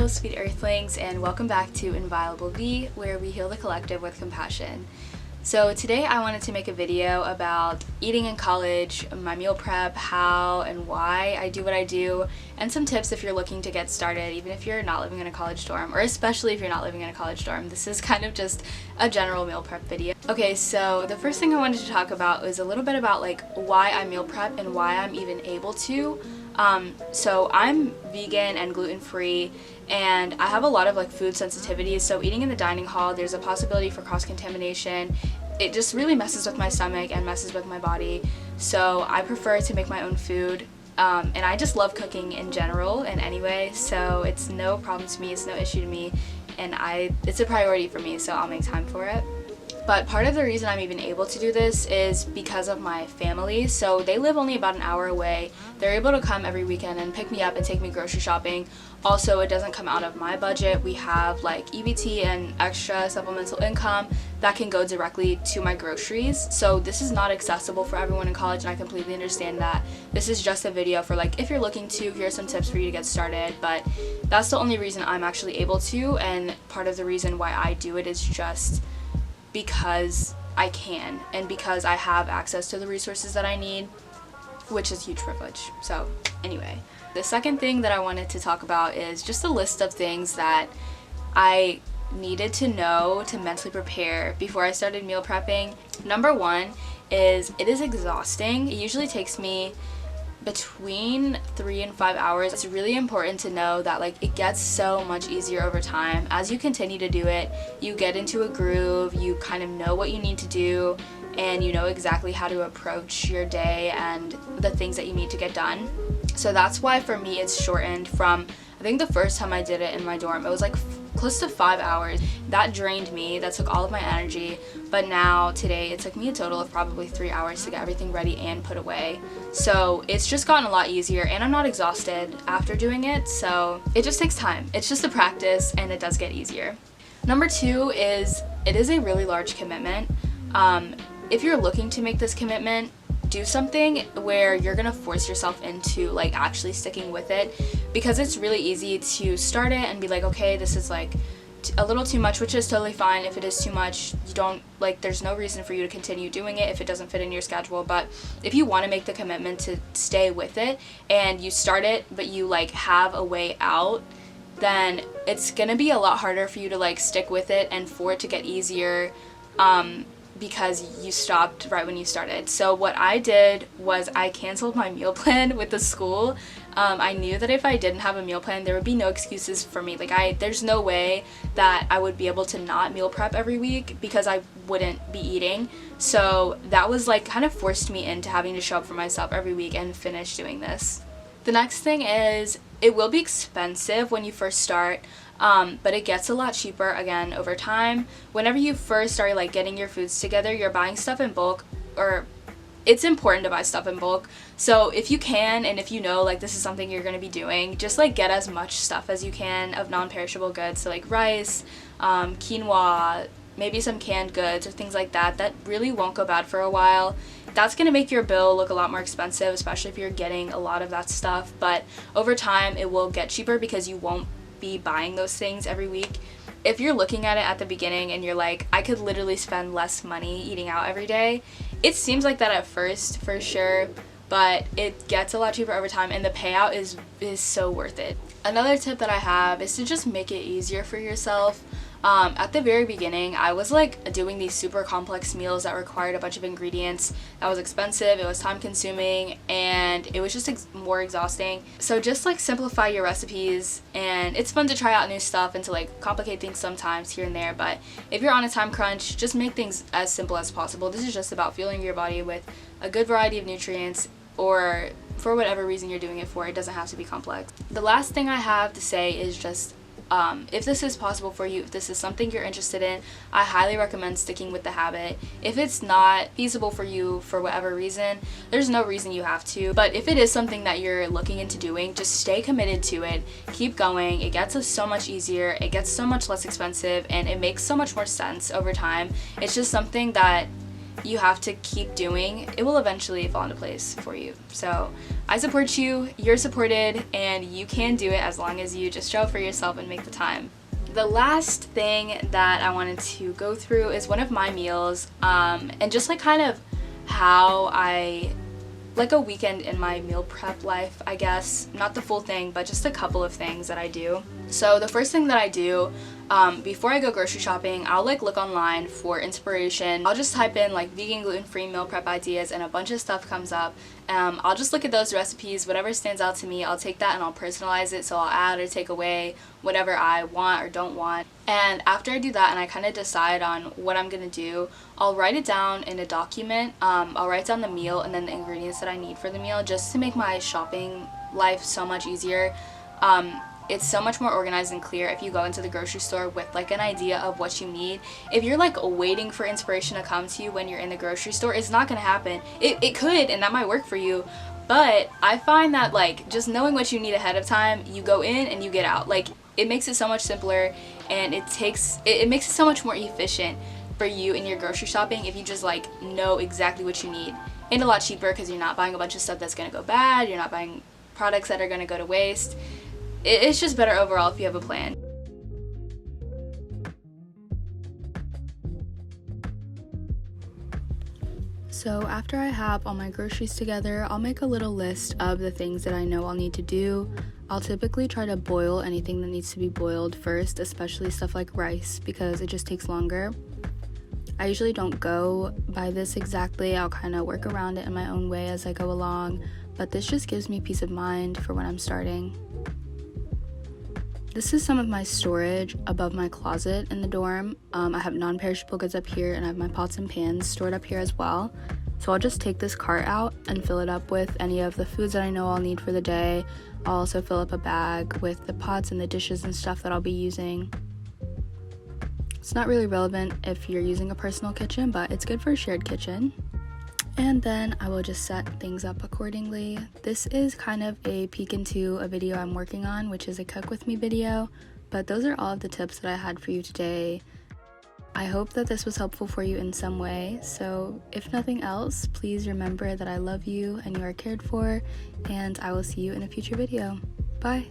Hello sweet earthlings, and welcome back to Inviolable V, where we heal the collective with compassion. So today I wanted to make a video about eating in college, my meal prep, how and why I do what I do, and some tips if you're looking to get started, even if you're not living in a college dorm, or especially if you're not living in a college dorm. This is kind of just a general meal prep video. Okay, so the first thing I wanted to talk about was a little bit about why I meal prep and why I'm even able to. So I'm vegan and gluten-free, and I have a lot of food sensitivities, so eating in the dining hall, there's a possibility for cross-contamination. It just really messes with my stomach and messes with my body, so I prefer to make my own food, and I just love cooking in general and anyway, so it's no problem to me, it's no issue to me, and it's a priority for me, so I'll make time for it. But part of the reason I'm even able to do this is because of my family. So they live only about an hour away. They're able to come every weekend and pick me up and take me grocery shopping. Also, it doesn't come out of my budget. We have EBT and extra supplemental income that can go directly to my groceries. So this is not accessible for everyone in college, and I completely understand that. This is just a video for if you're looking to, here's some tips for you to get started. But that's the only reason I'm actually able to, and part of the reason why I do it is just because I can and because I have access to the resources that I need, which is a huge privilege. So anyway, the second thing that I wanted to talk about is just a list of things that I needed to know to mentally prepare before I started meal prepping. Number one is it is exhausting. It usually takes me between 3 and 5 hours. It's really important to know that it gets so much easier over time. As you continue to do it, you get into a groove, you kind of know what you need to do, and you know exactly how to approach your day and the things that you need to get done. So that's why for me it's shortened from, I think the first time I did it in my dorm, it was close to 5 hours. That drained me, that took all of my energy, but now today it took me a total of probably 3 hours to get everything ready and put away. So it's just gotten a lot easier, and I'm not exhausted after doing it, so it just takes time. It's just a practice, and it does get easier. Number two is it is a really large commitment. If you're looking to make this commitment, do something where you're gonna force yourself into actually sticking with it, because it's really easy to start it and be okay, this is a little too much, which is totally fine. If it is too much, you don't there's no reason for you to continue doing it if it doesn't fit in your schedule. But if you want to make the commitment to stay with it and you start it but you have a way out, then it's gonna be a lot harder for you to stick with it and for it to get easier, because you stopped right when you started. So what I did was I canceled my meal plan with the school. I knew that if I didn't have a meal plan, there would be no excuses for me. There's no way that I would be able to not meal prep every week because I wouldn't be eating. So that was kind of forced me into having to show up for myself every week and finish doing this. The next thing is it will be expensive when you first start. But it gets a lot cheaper again over time. Whenever you first start getting your foods together, you're buying stuff in bulk, or it's important to buy stuff in bulk. So if you can, and if you know this is something you're going to be doing, just get as much stuff as you can of non-perishable goods, so rice, quinoa, maybe some canned goods or things like that. That really won't go bad for a while. That's going to make your bill look a lot more expensive, especially if you're getting a lot of that stuff, but over time it will get cheaper because you won't be buying those things every week. If you're looking at it at the beginning and you're I could literally spend less money eating out every day, it seems like that at first, for sure, but it gets a lot cheaper over time, and the payout is so worth it. Another tip that I have is to just make it easier for yourself. At the very beginning, I was doing these super complex meals that required a bunch of ingredients. That was expensive, it was time consuming, and it was just more exhausting. So just simplify your recipes, and it's fun to try out new stuff and to complicate things sometimes here and there, but if you're on a time crunch, just make things as simple as possible. This is just about fueling your body with a good variety of nutrients, or for whatever reason you're doing it for. It doesn't have to be complex. The last thing I have to say is just if this is possible for you, if this is something you're interested in, I highly recommend sticking with the habit. If it's not feasible for you for whatever reason, there's no reason you have to. But if it is something that you're looking into doing, just stay committed to it. Keep going. It gets us so much easier. It gets so much less expensive, and it makes so much more sense over time. It's just something that you have to keep doing, it will eventually fall into place for you. So I support you, you're supported, and you can do it as long as you just show up for yourself and make the time. The last thing that I wanted to go through is one of my meals, and just like kind of how I like a weekend in my meal prep life, I guess. Not the full thing, but just a couple of things that I do. So the first thing that I do before I go grocery shopping, I'll like look online for inspiration. I'll just type in like vegan, gluten-free meal prep ideas, and a bunch of stuff comes up. I'll just look at those recipes, whatever stands out to me, I'll take that and I'll personalize it, so I'll add or take away whatever I want or don't want. And after I do that and I kind of decide on what I'm gonna do, I'll write it down in a document. I'll write down the meal and then the ingredients that I need for the meal, just to make my shopping life so much easier. It's so much more organized and clear if you go into the grocery store with like an idea of what you need. If you're like waiting for inspiration to come to you when you're in the grocery store, it's not gonna happen. It could, and that might work for you, but I find that like just knowing what you need ahead of time, you go in and you get out. Like, it makes it so much simpler, and it makes it so much more efficient for you in your grocery shopping if you just like know exactly what you need. And a lot cheaper because you're not buying a bunch of stuff that's gonna go bad, you're not buying products that are gonna go to waste. It's just better overall if you have a plan. So after I have all my groceries together, I'll make a little list of the things that I know I'll need to do. I'll typically try to boil anything that needs to be boiled first, especially stuff like rice, because it just takes longer. I usually don't go by this exactly. I'll kind of work around it in my own way as I go along, but this just gives me peace of mind for when I'm starting. This is some of my storage above my closet in the dorm. I have non-perishable goods up here, and I have my pots and pans stored up here as well. So I'll just take this cart out and fill it up with any of the foods that I know I'll need for the day. I'll also fill up a bag with the pots and the dishes and stuff that I'll be using. It's not really relevant if you're using a personal kitchen, but it's good for a shared kitchen. And then I will just set things up accordingly. This is kind of a peek into a video I'm working on, which is a cook with me video, but those are all of the tips that I had for you today. I hope that this was helpful for you in some way, so if nothing else, please remember that I love you and you are cared for, and I will see you in a future video. Bye!